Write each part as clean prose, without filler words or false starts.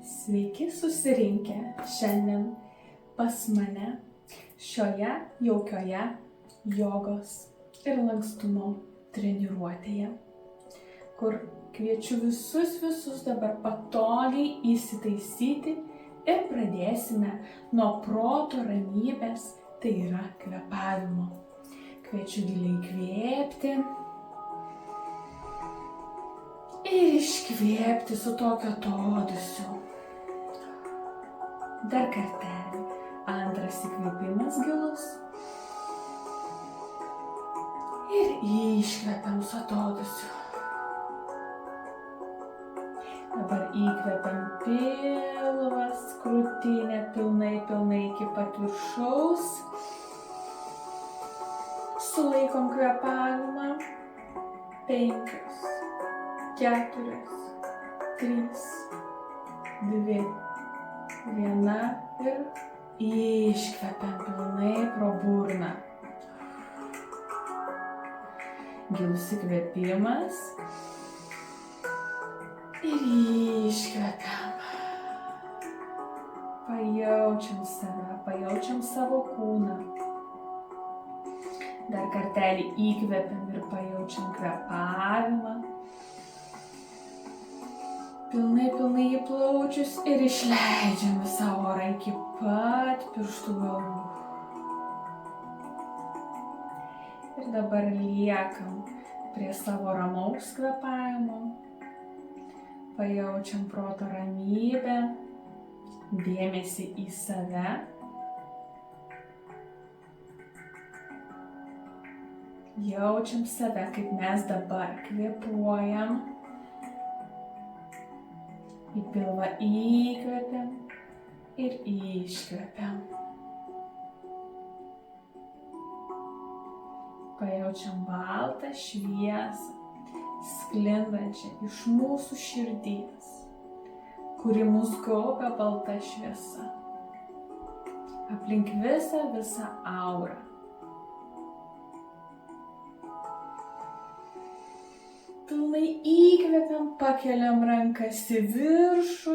Sveiki susirinkę šiandien pas mane šioje jaukioje jogos ir lankstumo treniruotėje, kur kviečiu visus dabar patogiai įsitaisyti ir pradėsime nuo proto ramybės, tai yra kvėpavimo. Kviečiu giliai įkvėpti ir iškvėpti su tokiu atodūsiu. Dar kartelį. Antras įkvėpimas gilus. Ir iškvepiam su atodūsiu. Dabar įkvepiam pilvas, krūtinė pilnai iki pat viršaus. Sulaikom kvėpavimą. 5, 4, 3, 2, 1 ir iškvepiam pilnai pro burną. Gilus įkvėpimas ir iškvepiam. Pajaučiam save, pajaučiam savo kūną. Dar kartelį įkvepiam ir pajaučiam kvėpavimą. Pilnai į plaučius ir išleidžiam visą orą iki pat pirštų galų. Ir dabar liekam prie savo ramaus kvėpavimo. Pajaučiam proto ramybę, dėmesį į save. Jaučiam save, kaip mes dabar kvėpuojam. Į pilvą įkvepiam ir iškvepiam. Pajaučiam baltą šviesą, sklindančią iš mūsų širdies, kuri mus gaubia balta šviesa. Aplink visą aurą. Pilnai įkvepiam, pakeliam rankas į viršų.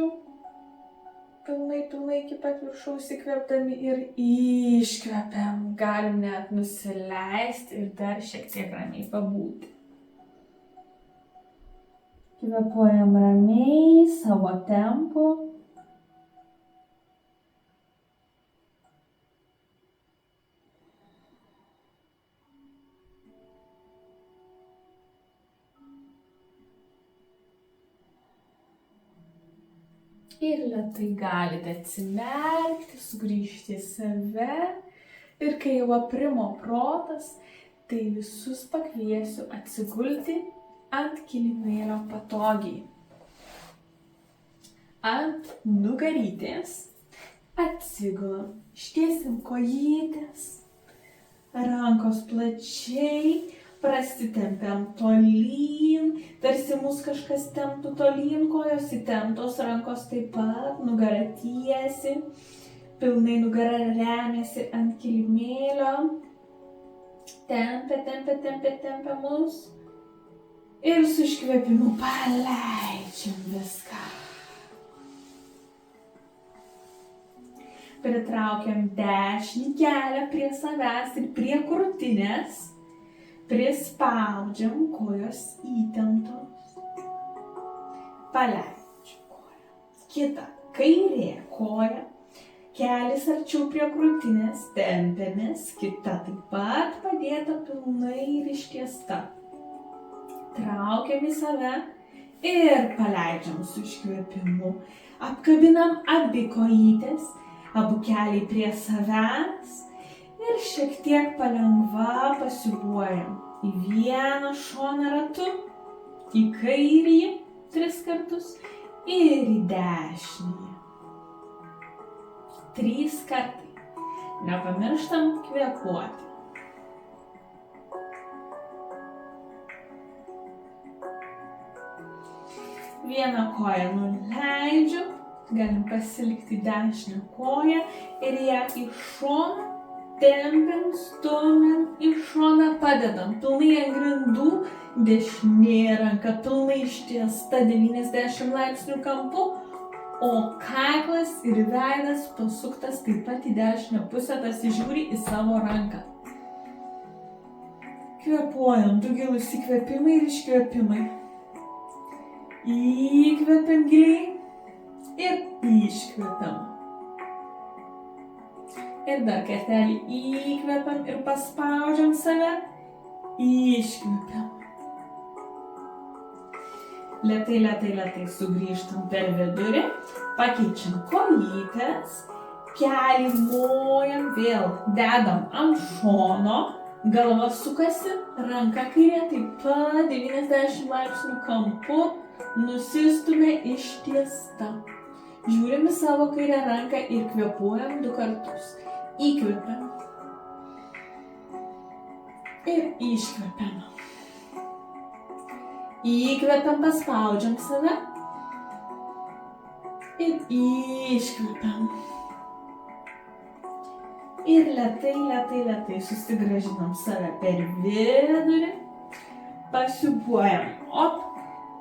Pilnai iki pat viršaus įkvėpdami ir iškvepiam. Galim net nusileisti ir dar šiek tiek ramiai pabūti. Kvėpuojam ramiai savo tempu. Ir lėtai galite atsimerkti, sugrįžti į save. Ir kai jau aprimo protas, tai visus pakviesiu atsigulti ant kilimėlio patogiai. Ant nugarytės atsigulame, ištiesim kojytes, rankos plačiai, prasitempiam tolyn, tarsi mus kažkas temptų tolyn, kojos įtemptos, rankos taip pat, nugara tiesi, pilnai nugara remiasi ant kilimėlio, tempia mus ir su iškvėpimu paleidžiam viską. Pritraukiam dešinį kelią prie savęs ir prie krūtinės. Prispaudžiam, kojos įtemptos. Paleidžiam koją. Kita, kairė koja. Kelis arčiau prie krūtinės, tempiamės. Kita taip pat padėta pilnai ir ištiesta. Traukiam į save ir paleidžiam su iškvėpimu. Apkabinam abi kojytes, abu keliai prie savęs. Ir šiek tiek palengva pasiūbuojam į vieną šoną ratu, į kairįjį 3 kartus ir į dešinįjį 3 kartai. Nepamirštam kvėpuoti. Vieną koją nuleidžiu, galim pasilikti dešinę koją ir ją į šoną. Tempiam, stumiam, į šoną padedam. Pilnai ant grindų, dešinė ranka pilnai ištiesta 90 laipsnių kampu. o kaklas ir veidas pasuktas taip pat į dešinę pusę, tas žiūri į savo ranką. Kvėpuojam, du gilūs įkvėpimai ir iškvėpimai. Įkvėpiam giliai ir iškvėpiam. Ir dar kartelį įkvėpiam ir paspaudžiam save, iškvėpiam. Lėtai sugrįžtam per vidurį, pakeičiam kojytes, kelį mojam vėl, dedam ant šono, galva sukasi, ranka kairė taip pat 90 laipsnių kampu, nusistumia ištiesta. Žiūrim į savo kairę ranką ir kvėpuojam 2 kartus. Įkvėpiam ir iškvėpiam. Įkvėpiam, paspaudžiam save ir iškvėpiam. Ir lėtai susigrąžinam save per vidurį, pasiūbuojam, op,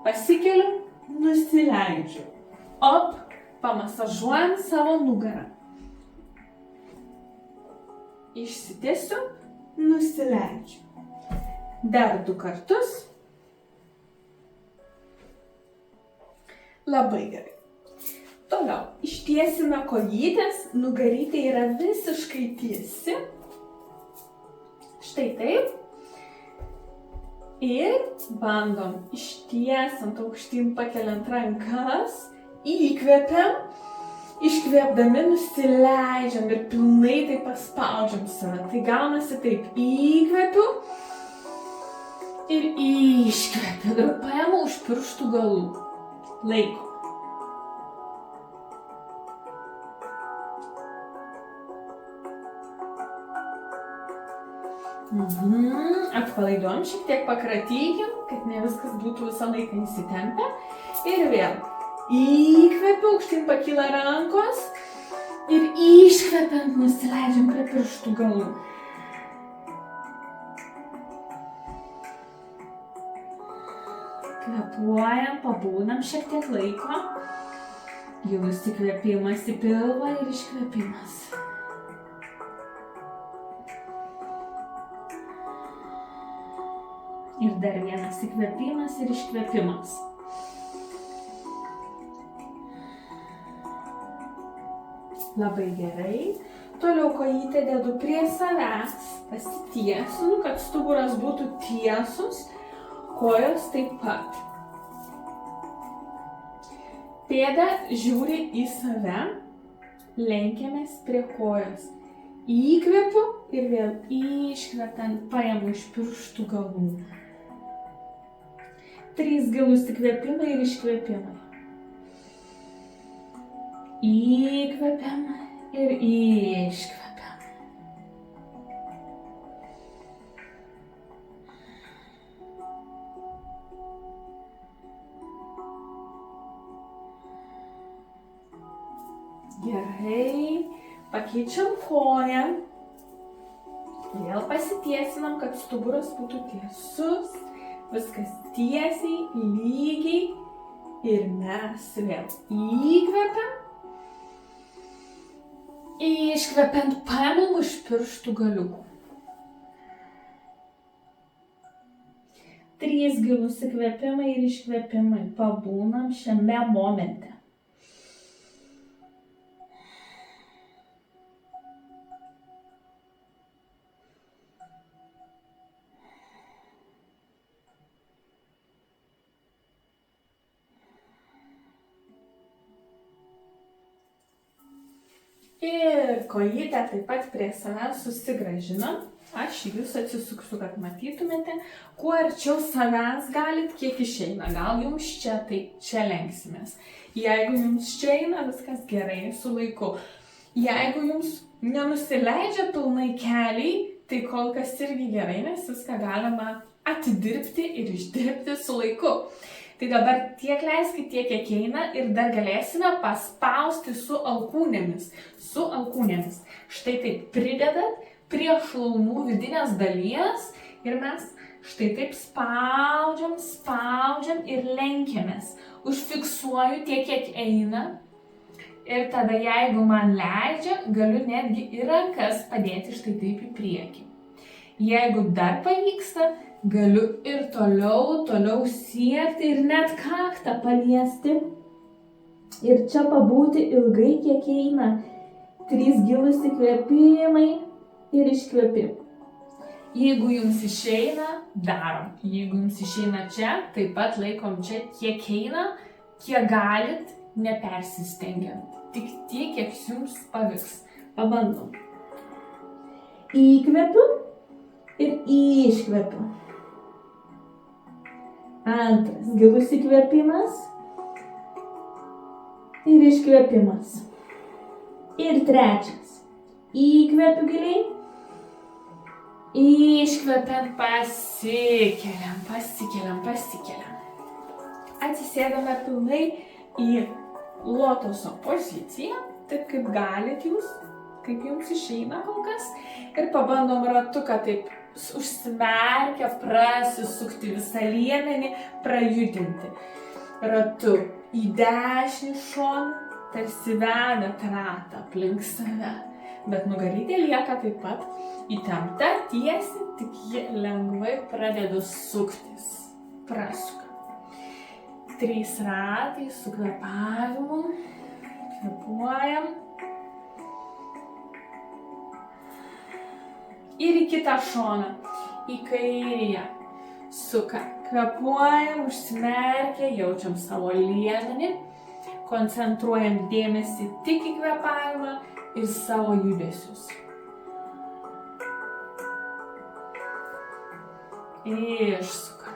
pasikeliu, nusileidžiu, op, pamasažuojam savo nugarą. Išsitiesiu, nusileidžiu. Dar 2 kartus. Labai gerai. Toliau, ištiesime kojytes, nugarytė yra visiškai tiesi. Štai taip. Ir bandom ištiesant aukštyn pakeliant rankas, įkvėpiam, iškvėpdami nusileidžiam ir pilnai taip paspaudžiam save. Tai gaunasi taip, įkvėpiu ir iškvėpiu. Ir paimu už pirštų galų. Laiko. Atpalaiduojam, šiek tiek pakratykim, kad ne viskas būtų visą laiką įsitempę. Ir vėl. Įkvepiu, aukštyn pakyla rankos. Ir iškvepiant nusileidžiam prie pirštų galų. Kvėpuojam, pabūnam šiek tiek laiko. Gilus įkvėpimas į pilvą ir iškvėpimas. Ir dar vienas įkvėpimas ir iškvėpimas. Labai gerai. Toliau kojytę dedu prie savęs, pasitiesinu, kad stuburas būtų tiesus, kojos taip pat. Pėda žiūri į save, lenkiamės prie kojos. Įkvepiu ir vėl iškvepiant paimu iš pirštų galų. 3 gilūs įkvėpimai ir iškvėpimai. Įkvepiam ir iškvepiam. Gerai, pakeičiam koją. Vėl pasitiesinam, kad stuburas būtų tiesus. Viskas tiesiai, lygiai. Ir mes vėl įkvepiam. Iškvepiant paimam iš pirštų galiukų. 3 gilūs įkvėpimai ir iškvėpimai. Pabūnam šiame momente. Ir kojytę taip pat prie savęs susigrąžinam. Aš jūs atsisuksiu, kad matytumėte. Kuo arčiau savęs galit, kiek išeina. Gal jums čia, tai čia lenksimės. Jeigu jums čia eina, viskas gerai, su laiku. Jeigu jums nenusileidžia pilnai keliai, tai kol kas irgi gerai, nes viską galima atidirbti ir išdirbti su laiku. Tai dabar tiek leiskit, tiek kiek eina ir dar galėsime paspausti su alkūnėmis. Su alkūnėmis. Štai taip pridedat prie šlaunų vidinės dalies ir mes štai taip spaudžiam ir lenkiamės. Užfiksuoju tiek, kiek eina. Ir tada, jeigu man leidžia, galiu netgi ir rankas padėti štai taip į priekį. Jeigu dar pavyksta, galiu ir toliau siekti ir net kaktą paliesti. Ir čia pabūti ilgai, kiek eina. 3 gilūs įkvėpimai ir iškvėpimai. Jeigu jums išeina, darom. Jeigu jums išeina čia, taip pat laikom čia, kiek eina, kiek galit, nepersistengiant. Tik tiek, kiek jums pavyks. Pabandom. Įkvepiu ir iškvepiu. Antras gilus įkvėpimas ir iškvėpimas. Ir trečias. Įkvepiu giliai. Iškvepiant pasikeliam. Atsisėdame pilnai į lotoso poziciją, taip kaip galit jūs, kaip jums išeina kol kas. Ir pabandom ratuką taip užsimerkę, prasisukti visą liemenį, prajudinti. Ratu į dešinį šoną, tarsi vedat ratą aplink save. Bet nugarytė lieka taip pat įtempta, tiesi, tik ji lengvai pradeda suktis. Prasuka. 3 ratai su kvėpavimu. Kvėpuojam. Ir į kitą šoną, į kairėje. Suka. Kvėpuojam, užsimerkę, jaučiam savo liemenį. Koncentruojam dėmesį tik į kvėpavimą ir savo judesius. Išsukam.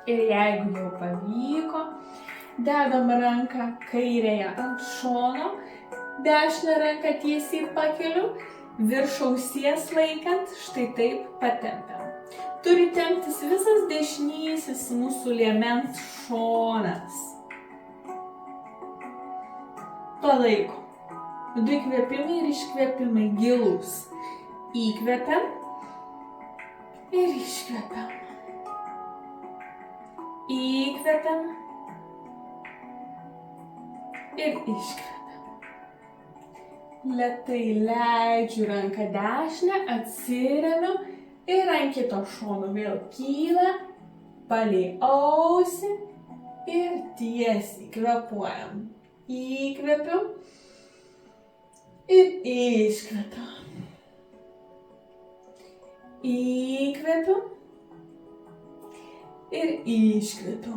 Ir jeigu jau pavyko, dedam ranką kairėje ant šono, dešinę ranką tiesiai pakeliu, virš ausies laikant, štai taip patempiam. Turi temptis visas dešinysis mūsų liemens šonas. Palaikom. Du įkvėpimai ir iškvėpimai gilūs. Įkvepiam ir iškvepiam. Įkvepiam ir iškvepiam. Lėtai leidžiu ranką dešinę, atsiremiu ir ant kito šono vėl kyla, palei ausį ir tiesiai kvėpuojam. Įkvepiu ir iškvepiu. Įkvepiu ir iškvepiu.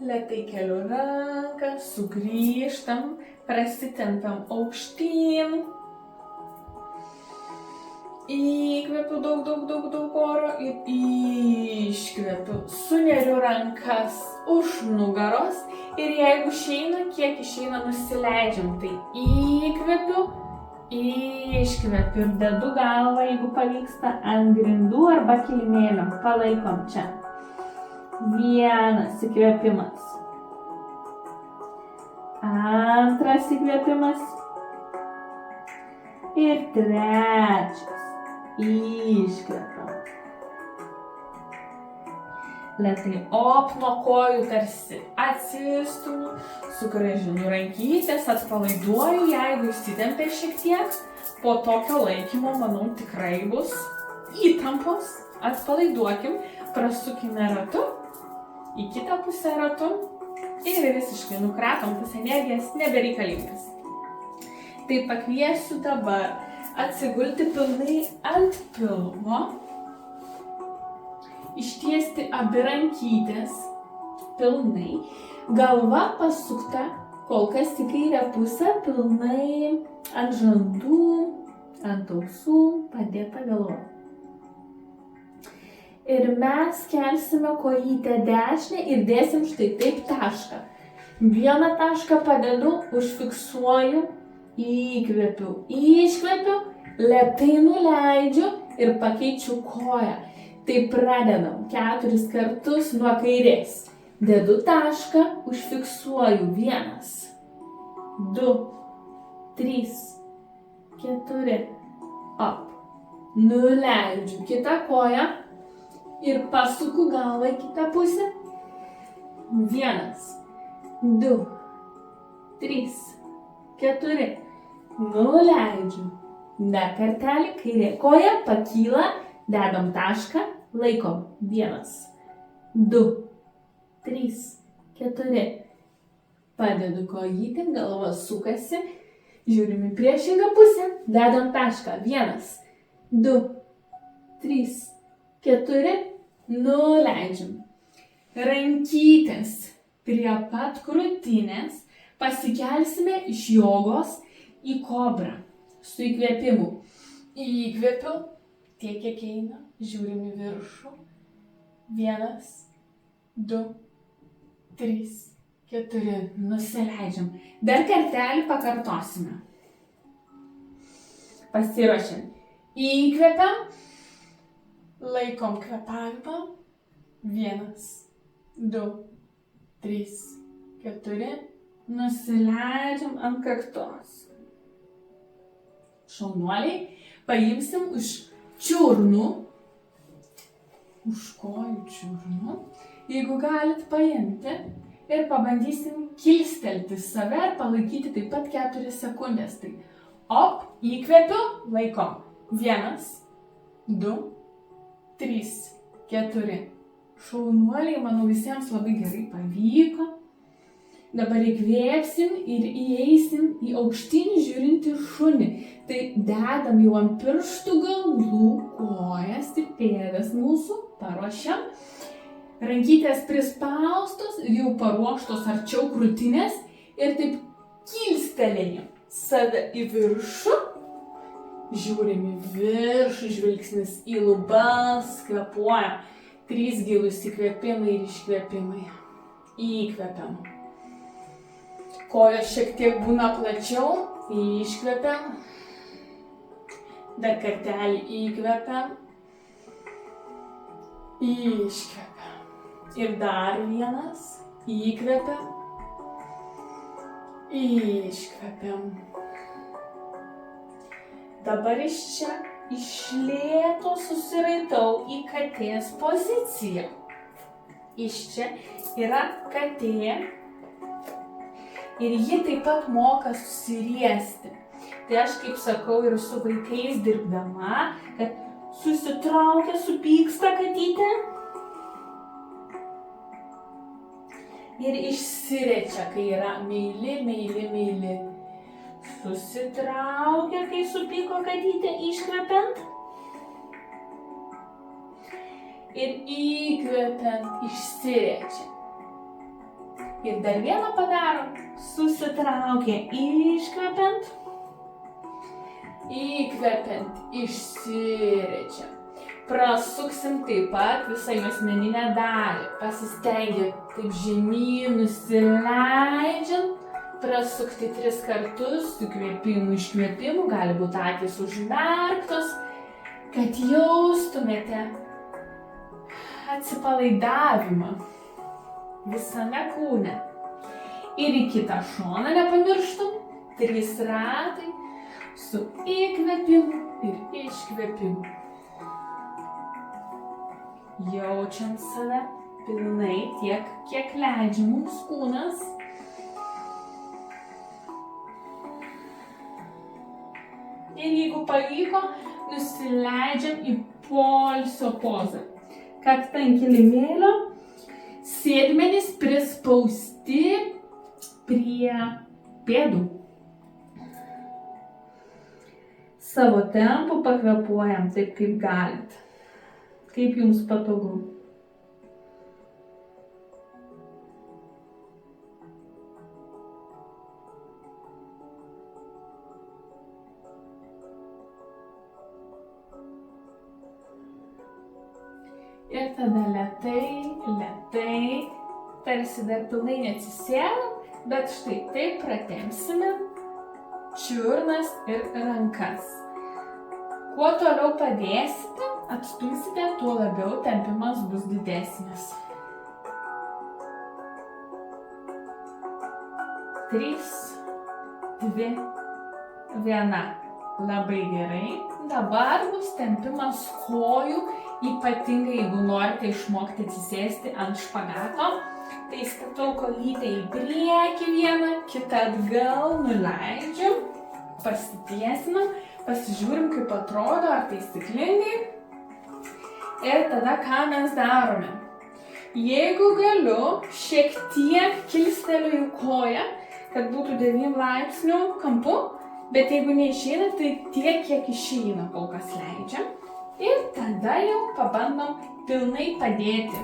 Lėtai keliu ranką, sugrįžtam, prasitempiam aukštyn. Įkvepiu daug oro ir iškvepiu. Suneriu rankas už nugaros ir jeigu išeina, kiek išeina, nusileidžiam. Tai įkvepiu, iškvepiu ir dedu galvą, jeigu pavyksta, ant grindų arba kilimėlio. Palaikom čia. 1 įkvėpimas. 2 įkvėpimas. Ir 3. Iškvepiam. Lėtai nuo kojų tarsi atsistumiu, sugrąžinu rankytes, atpalaiduoju, jeigu įsitempia šiek tiek. Po tokio laikymo, manau, tikrai bus įtampos. Atpalaiduokim, prasukime ratu, į kitą pusę ratu ir visiškai nukratom, tas energijas nebereikalingas. Tai pakviesiu dabar atsigulti pilnai ant pilvo, ištiesti abi rankytės pilnai, galva pasukta kol kas į kairę pusę, pilnai ant žandų, ant ausų, padėta galva. Ir mes kelsime kojytę dešinę ir dėsim štai taip tašką. 1 tašką padedu, užfiksuoju, įkvepiu, iškvepiu, lėtai nuleidžiu ir pakeičiu koją. Tai pradedam 4 kartus nuo kairės. Dedu tašką, užfiksuoju 1, 2, 3, 4, op. Nuleidžiu kitą koją ir pasuku galvą į kitą pusę. 1, 2, 3, 4. Nuleidžiam. Dar kartelį, kairė koja pakyla, dedam tašką, laikom. 1, 2, 3, 4. Padedu kojytę, galva sukasi, žiūrim į priešingą pusę, dedam tašką. 1, 2, 3, 4. Nuleidžiam. Rankytės prie pat krūtinės, pasikelsime iš jogos į kobrą su įkvėpimu. Įkvėpiu, tiek kiek eina, žiūrim į viršų. 1, 2, 3, 4. Nusileidžiam. Dar kartelį pakartosime. Pasiruošiam. Įkvėpiam, laikom kvėpavimą. 1, 2, 3, 4. Nusileidžiam ant kaktos. Šaunuoliai, paimsim už čiurnų, už kojų čiurnų, jeigu galit paimti ir pabandysim kilstelti save ir palaikyti taip pat 4 sekundės. Tai op, įkvepiu, laikom. 1, 2, 3, 4. Šaunuoliai, manau, visiems labai gerai pavyko. Dabar įkvėpsim ir įeisim į aukštyn žiūrintį šunį. Tai dedam jau ant pirštų galų kojas ir pėdas mūsų, paruošiam. Rankytės prispaustos ir jau paruoštos arčiau krūtinės ir taip kilstelėjam save į viršų. Žiūrim į viršų, žvilgsnis į lubas, kvėpuojam. 3 gilūs įkvėpimai ir iškvėpimai. Įkvėpiam. Kojos šiek tiek būna plačiau, iškvepiam. Dar kartelį įkvepiam. Iškvepiam. Ir dar vienas. Įkvepiam. Iškvepiam. Dabar iš čia iš lėto susiraitau į katės poziciją. Iš čia yra katė. Ir ji taip pat moka susiriesti. Tai aš, kaip sakau, ir su vaikais dirbdama, kad susitraukia, supyksta katytė ir išsiriečia, kai yra meili, meili, meili. Susitraukia, kai supyko katytė, iškvepiant. Ir įkvepiant, išsiriečia. Ir dar vieną padarom. Susitraukia, iškvepiant. Įkvepiant, išsiriečia. Prasuksim taip pat visą juosmeninę dalį. Pasistengia taip žemyn, nusileidžiant. Prasukti 3 kartus, su kvėpimu, iškvėpimu. Gali būti akys užmerktos, kad jaustumėte atsipalaidavimą visame kūne. Ir į kitą šoną nepamirštum. 3 ratai su įkvėpimu ir iškvėpimu. Jaučiam save pilnai tiek, kiek leidžia mums kūnas. Ir jeigu pavyko, nusileidžiam į poilsio pozą. Kakta ant kilimėlio, sėdmenys prispausti prie pėdų. Savo tempu pakvėpuojam taip, kaip galit. Kaip jums patogu. Ir tada lėtai, tarsi dar pilnai neatsisėdam, bet štai taip pratempsime čiurnas ir rankas. Kuo toliau padėsite, atstumsite, tuo labiau tempimas bus didesnis. 3, 2, 1. Labai gerai. Dabar bus tempimas kojų, ypatingai jeigu norite išmokti atsisėsti ant špagato. Tai statau kojytę į priekį vieną, kitą atgal, nuleidžiu, pasitiesinam, pasižiūrim, kaip atrodo, ar taisyklingai. Ir tada ką mes darome? Jeigu galiu, šiek tiek kilstelėju koją, kad būtų 9 laipsnių kampu, bet jeigu neišeina, tai tiek, kiek išeina, kol kas leidžiam. Ir tada jau pabandom pilnai padėti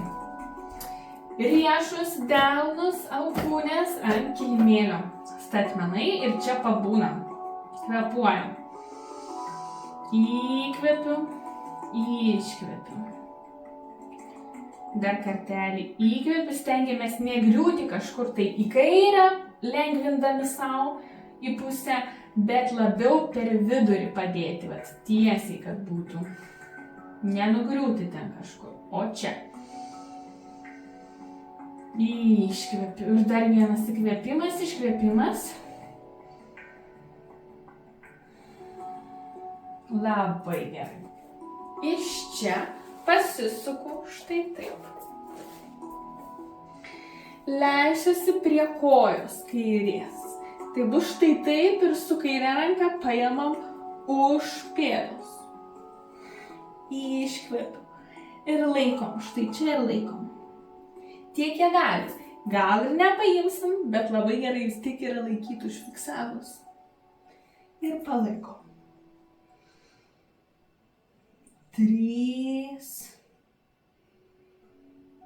riešus, delnus, alkūnės ant kilimėlio statmenai ir čia pabūnam. Kvėpuojam. Įkvepiu, iškvepiu. Dar kartelį įkvepiu, stengiamės negriūti kažkur tai į kairę, lengvindami savo į pusę, bet labiau per vidurį padėti, vat tiesiai, kad būtų. Nenugriūti ten kažkur, o čia. Iškvepiu. Ir dar vienas įkvėpimas, iškvėpimas. Labai gerai. Iš čia pasisuku štai taip. Leisiuosi prie kojos kairės. Tai bus štai taip ir su kairė ranka paimam už pėdos. Iškvepiu. Ir laikom. Štai čia ir laikom. Tiek, kiek gali. Gal ir nepaimsim, bet labai gerai vis tik yra laikyti užfiksavus. Ir palaikom. 3,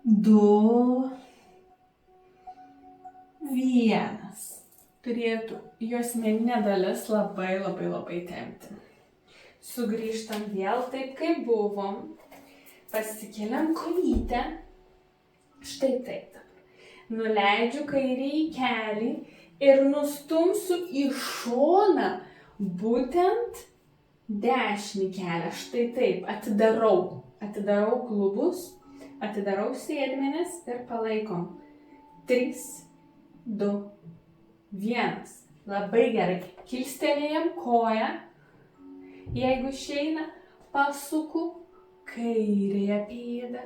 2, 1. Turėtų juosmeninė dalis labai tempti. Sugrįžtam vėl taip, kaip buvom. Pasikeliam kojytę. Štai taip. Nuleidžiu kairįjį kelį ir nustumsiu į šoną būtent dešinį kelią. Štai taip. Atidarau. Atidarau klubus, atidarau sėdmenis ir palaikom. 3, 2, 1. Labai gerai. Kilstelėjam koją. Jeigu išeina, pasuku kairėje pėdą.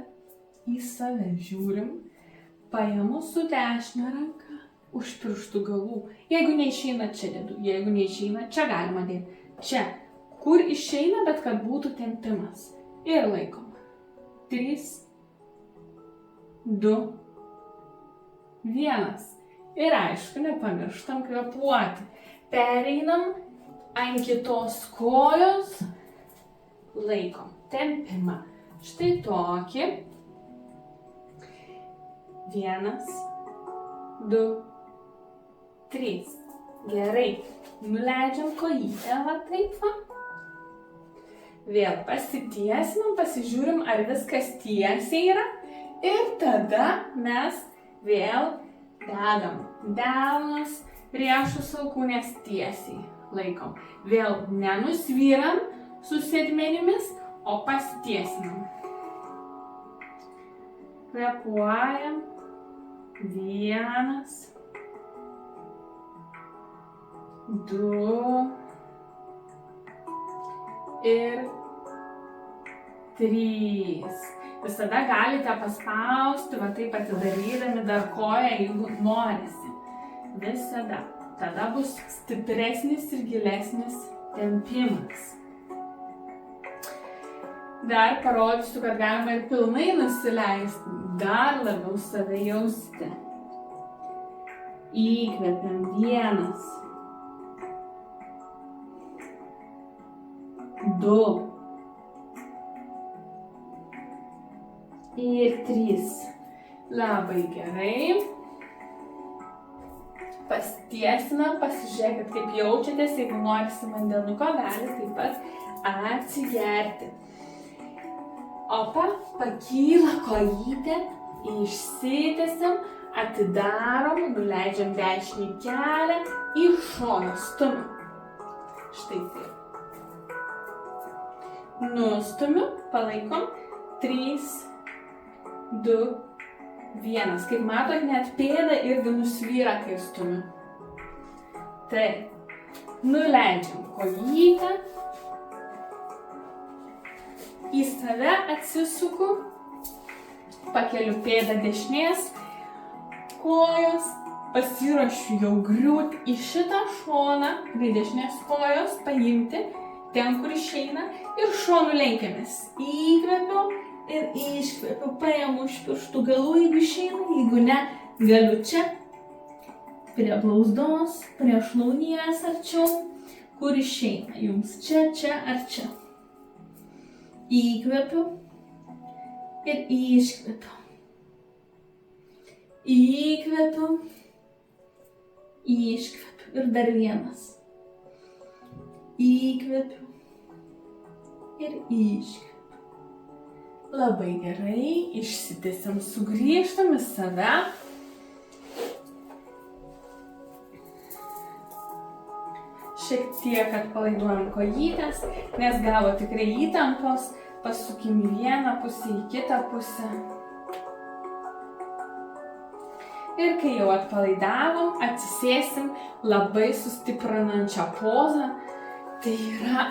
Į save žiūrim, paimu su dešinė ranka už pirštų galų. Jeigu neišeina, čia dedu. Jeigu neišeina, čia galima dėti. Čia, kur išeina, bet kad būtų tempimas. Ir laikom. 3, 2, 1. Ir aišku, nepamirštam kvėpuoti. Pereinam ant kitos kojos. Laikom. Tempimą. Štai tokį. 1, 2, 3. Gerai. Nuleidžiam kojytę, va taip va. Vėl pasitiesinam, pasižiūrim, ar viskas tiesiai yra. Ir tada mes vėl dedam delnus, riešus, alkūnės tiesiai. Laikom. Vėl nenusvyram su sėdmenimis, o pasitiesinam. Kvėpuojam. 1, 2 ir 3. Visada galite paspausti, va taip atidarydami dar koją, jeigu norisi. Visada. Tada bus stipresnis ir gilesnis tempimas. Dar parodysiu, kad galima ir pilnai nusileisti, dar labiau save jausti. Įkvepiam. 1, 2 ir 3. Labai gerai. Pastiesinam, pasižiūrėkit, kaip jaučiatės, jeigu norisi vandenuko, galite taip pat atsigerti. Opa, pakyla kojytė, išsitiesiam, atidarom, nuleidžiam dešinį kelią, į šoną stumiam. Štai taip. Nustumiu, palaikom. 3, 2, 1. Kaip matot, net pėda irgi nusvyra, kai stumiu. Taip. Nuleidžiam kojytę. Į save atsisuku, pakeliu pėdą dešinės, kojos, pasiruošiu jau griūti į šitą šoną, prie dešinės kojos, paimti ten, kur išeina ir šonų lenkiamės. Įkvepiu ir iškvepiu, paimu iš pirštų galų, jeigu išeina, jeigu ne, galiu čia, prie blauzdos, prie šlaunies arčiau, kur išeina jums čia, čia ar čia. Įkvepiu ir iškvepiu. Įkvepiu, iškvepiu ir dar vienas. Įkvepiu ir iškvepiu. Labai gerai, išsitiesiam, sugrįžtam į save. Šiek tiek atpalaiduojam kojytes, nes gavo tikrai įtampos. Pasukim į vieną pusę, į kitą pusę. Ir kai jau atpalaidavom, atsisėsim labai sustiprinančią pozą. Tai yra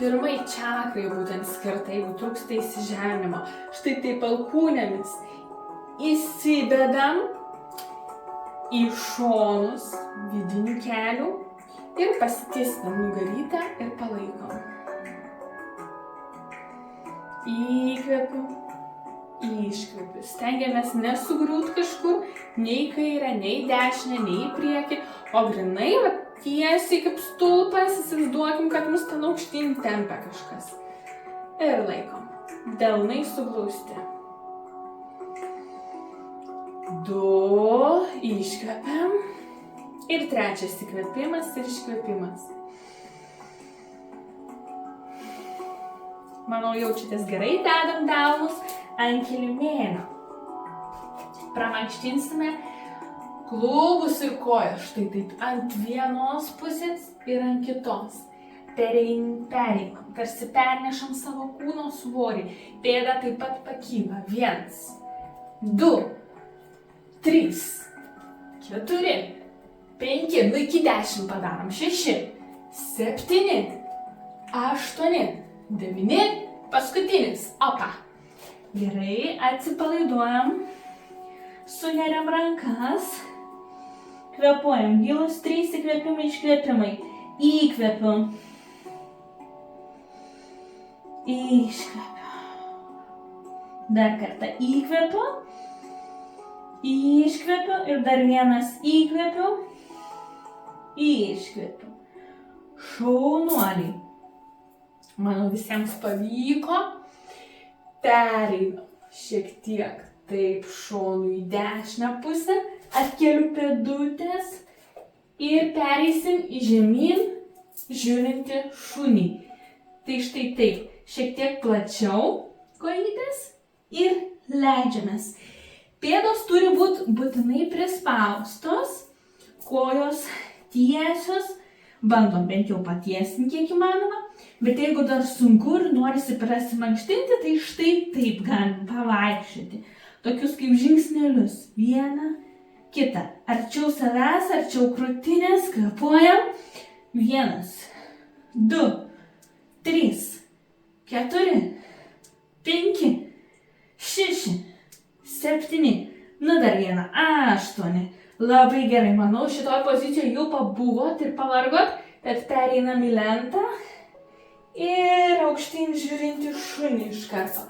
pirmai čakrai būtent skirta, jeigu trūksta įsižeminimo. Štai taip alkūnėmis įsibedam į šonus vidinių kelių ir pasitiesinam nugarytę ir palaikom. Įkvepiu, iškvepiu. Stengiamės nesugriūt kažkur, nei į kairę, nei į dešinę, nei į priekį, o grynai tiesiai kaip stulpas, įsivaizduokim, kad mus ten aukštyn tempia kažkas. Ir laikom. Delnai suglausti. 2, iškvepiam. Ir 3 įkvėpimas ir iškvėpimas. Manau, jaučiatės gerai, dedam delnus ant kilimėlio. Pramankštinsime klubus ir kojas, štai taip, ant vienos pusės ir ant kitos. Pereinam, tarsi pernešam savo kūno svorį. Pėda taip pat pakyla. 1, 2, 3, 4, 5, nu iki 10 padarom. 6, 7, 8, 9, paskutinis. Opa. Gerai, atsipalaiduojam. Suneriam rankas. Kvėpuojam. Gilus 3 įkvėpimai, iškvėpimai. Įkvėpiu. Iškvėpiu. Dar kartą įkvėpiu. Iškvėpiu ir dar vienas įkvėpiu. Iškvėpiu. Šaunuoliai. Manau, visiems pavyko. Pereinam šiek tiek taip šonų į dešinę pusę. Atkeliu pėdutės ir pereisim į žemyn žiūrintį šunį. Tai štai taip, šiek tiek plačiau kojytės ir leidžiamės. Pėdos turi būti būtinai prispaustos, kojos tiesios, bandom bent jau patiesinti kiek įmanoma, bet jeigu dar sunku ir norisi prasimankštinti, tai štai taip galim pavaikščioti. Tokius kaip žingsnelius. 1, kitą. Arčiau savęs, arčiau krūtinės, kvėpuojam. 1, 2, 3, 4, 5, 6, 7, nu dar vieną, 8. Labai gerai, manau, šitoj pozicijoje jau pabuvot ir pavargot, tad pereinam į lentą ir aukštyn žiūrintį šunį iš karto.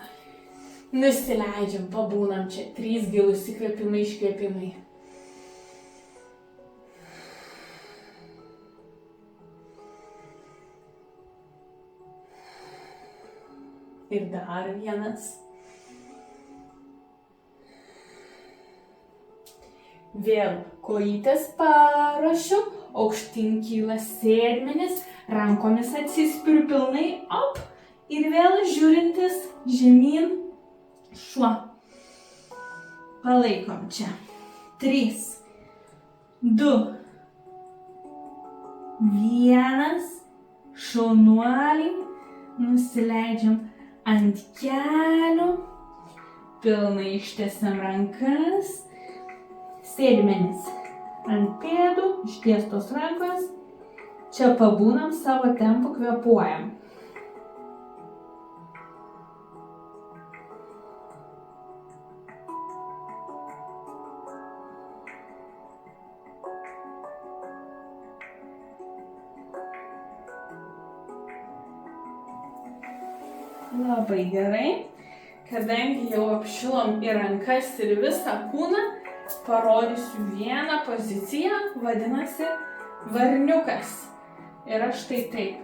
Nusileidžiam, pabūnam čia. 3 gilus įkvėpimai, iškvėpimai. Ir dar vienas. Vėl kojytės paruošiu, aukštyn kyla sėdmenis, rankomis atsispiriu pilnai, op, ir vėl žiūrintis žemyn šuo. Palaikom čia. 3, 2, 1, šaunuoliai, nusileidžiam ant kelių, pilnai ištiesiam rankas, sėdmenis ant pėdų, ištiestos rankos, čia pabūnam, savo tempu kvėpuojam. Labai gerai. Kadangi jau apšilom į rankas ir visą kūną, parodysiu vieną poziciją, vadinasi varniukas. Ir aš taip.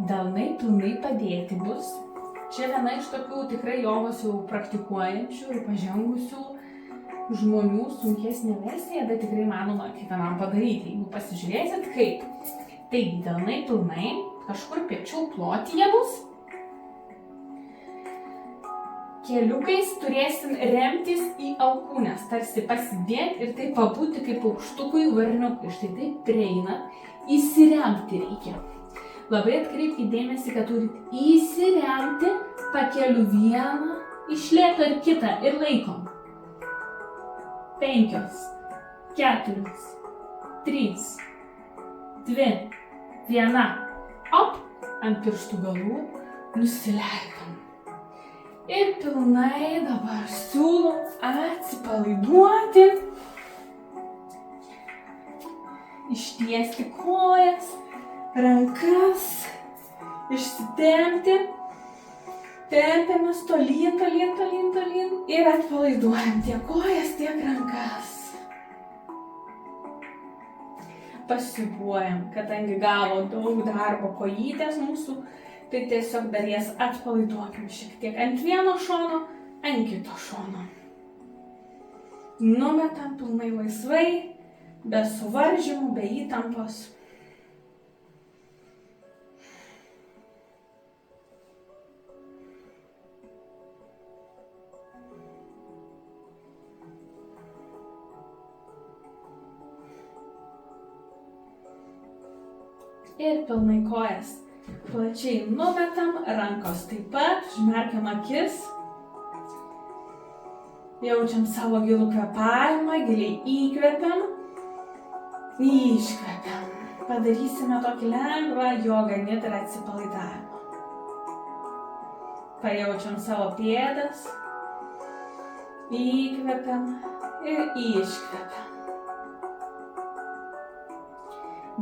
Delnai pilnai padėti bus. Čia viena iš tokių tikrai jogos jau praktikuojančių ir pažengusių žmonių sunkesnė versija, bet tikrai manoma kiekvienam padaryti, jeigu pasižiūrėsit kaip. Taigi, delnai pilnai, kažkur pečių plotyje bus. Keliukais turėsim remtis į alkūnes, tarsi pasidėti ir taip pabūti kaip paukštukui varniukui. Štai taip prieinat, įsiremti reikia. Labai atkreipkite dėmesį, kad turit įsiremti pakeliu vieną, iš lėto ir kitą ir laikom. 5, 4, 3, 2, 1. Op, ant pirštų galų nusileidom. Ir pilnai dabar siūlau atsipalaiduoti, ištiesti kojas, rankas, išsitempti, tempiamės tolyn ir atpalaiduojam tiek kojas, tiek rankas. Pasiūbuojam, kadangi gavo daug darbo kojytės mūsų, tai tiesiog dar jas atpalaiduokim šiek tiek ant vieno šono, ant kito šono. Numetam pilnai laisvai, be suvaržymų, be įtampos. Ir pilnai kojas. Plačiai numetam, rankos taip pat, užmerkiam akis. Jaučiam savo gilų kvėpavimą, giliai įkvepiam, iškvepiam. Padarysime tokį lengvą jogą nidrą atsipalaidavimą. Pajaučiam savo pėdas, įkvepiam ir iškvepiam.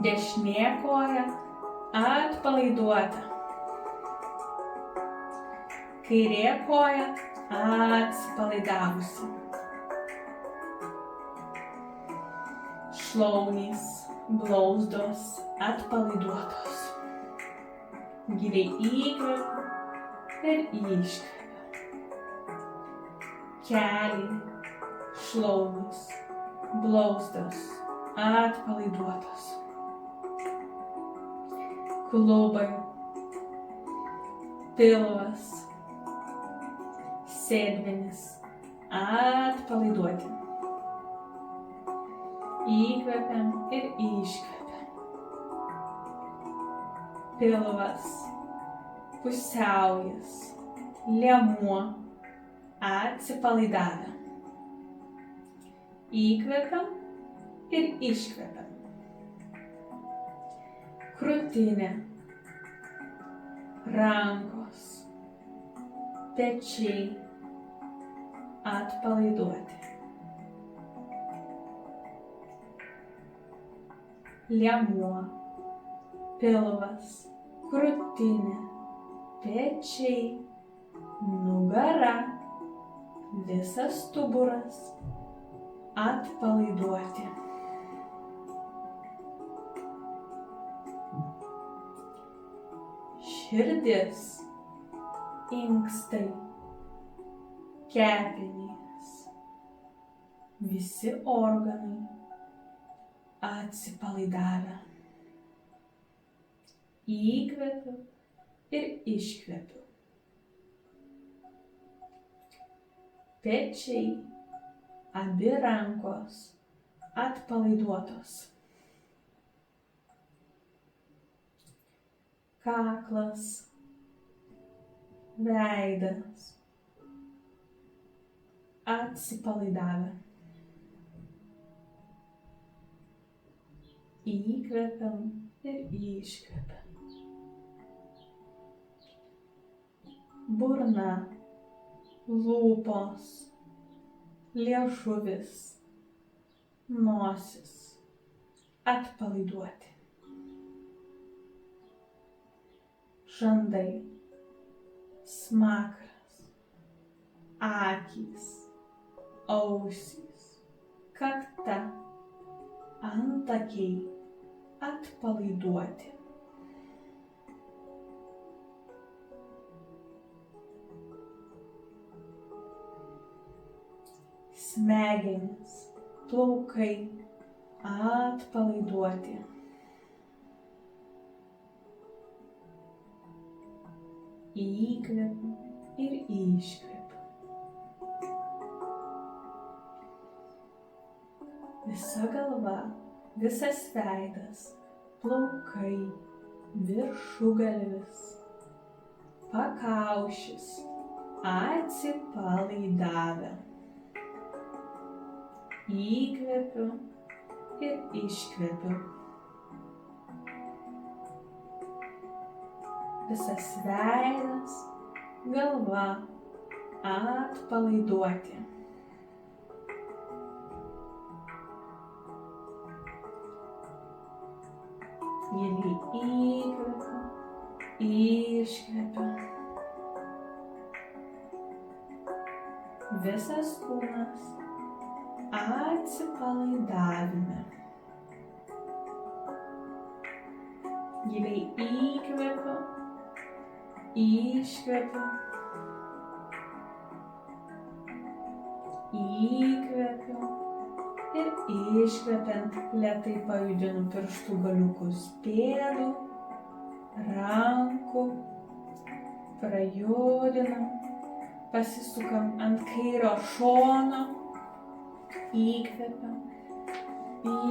Dešinė koja atpalaiduota. Kairė koja atsipalaidavusi. Šlaunys, blauzdos atpalaiduotos. Giliai įkvepiu ir iškvepiu. Keliai, šlaunys, blauzdos atpalaiduotos. Klubai, pilvas, sėdmenis atpalaiduoti. Įkvepiam ir iškvepiam. Pilvas, pusiaujas, liemuo atsipalaidavę. Įkvepiam ir iškvepiam. Krūtinė, rankos, pečiai atpalaiduoti. Liemuo, pilvas, krūtinė, pečiai, nugara, visas stuburas atpalaiduoti. Širdis, inkstai, kepenys, visi organai atsipalaidavę. Įkvepiu ir iškvepiu. Pečiai, abi rankos atpalaiduotos. Kaklas, veidas atsipalaidavę. Įkvepiam ir iškvepiam. Burna, lūpos, liežuvis, nosis atpalaiduoti. Žandai, smakras, akys, ausys, kakta, antakiai atpalaiduoti. Smegenys, plaukai atpalaiduoti. Įkvepiu ir iškvepiu. Visa galva, visas veidas, plaukai, viršugalvis, pakaušis atsipalaidavę. Įkvepiu ir iškvepiu. Visas veidas, galva atpalaiduoti. Giliai įkvepiu, iškvepiu. Visas kūnas atsipalaidavime. Giliai įkvepiu, iškvepiu. Įkvepiu ir iškvepiant lėtai pajudinu pirštų galiukus pėdų, rankų, prajudinam, pasisukam ant kairio šono, įkvepiam,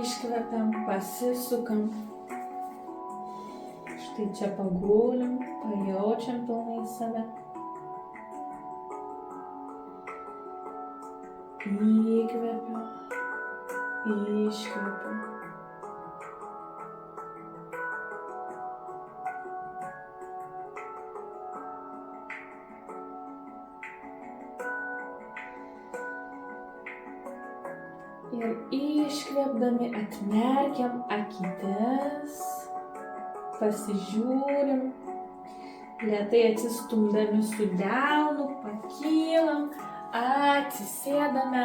iškvepiam, pasisukam. Štai čia pagulim, pajaučiam pilnai save. Įkvepiu, iškvepiu. Ir iškvėpdami atmerkiam akytes, pasižiūrim, lėtai atsistumdami su delnu, pakylam, atsisėdame,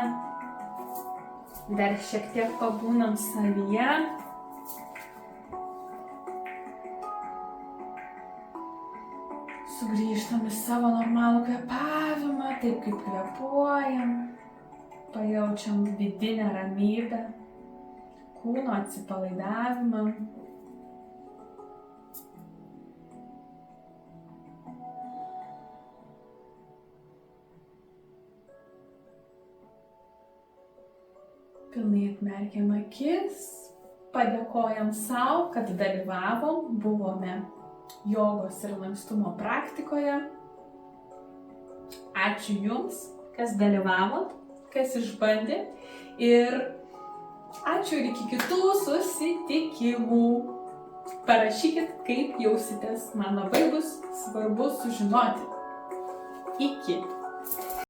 dar šiek tiek pabūnam savyje. Sugrįžtam į savo normalų kvėpavimą, taip kaip kvėpuojam. Pajaučiam vidinę ramybę, kūno atsipalaidavimą. Pilnai atmerkiam akis, padėkojam sau, kad dalyvavom, buvome jogos ir lankstumo praktikoje. Ačiū Jums, kas dalyvavot, kas išbandė, ir ačiū ir iki kitų susitikimų. Parašykit, kaip jausitės, man labai bus svarbu sužinoti. Iki.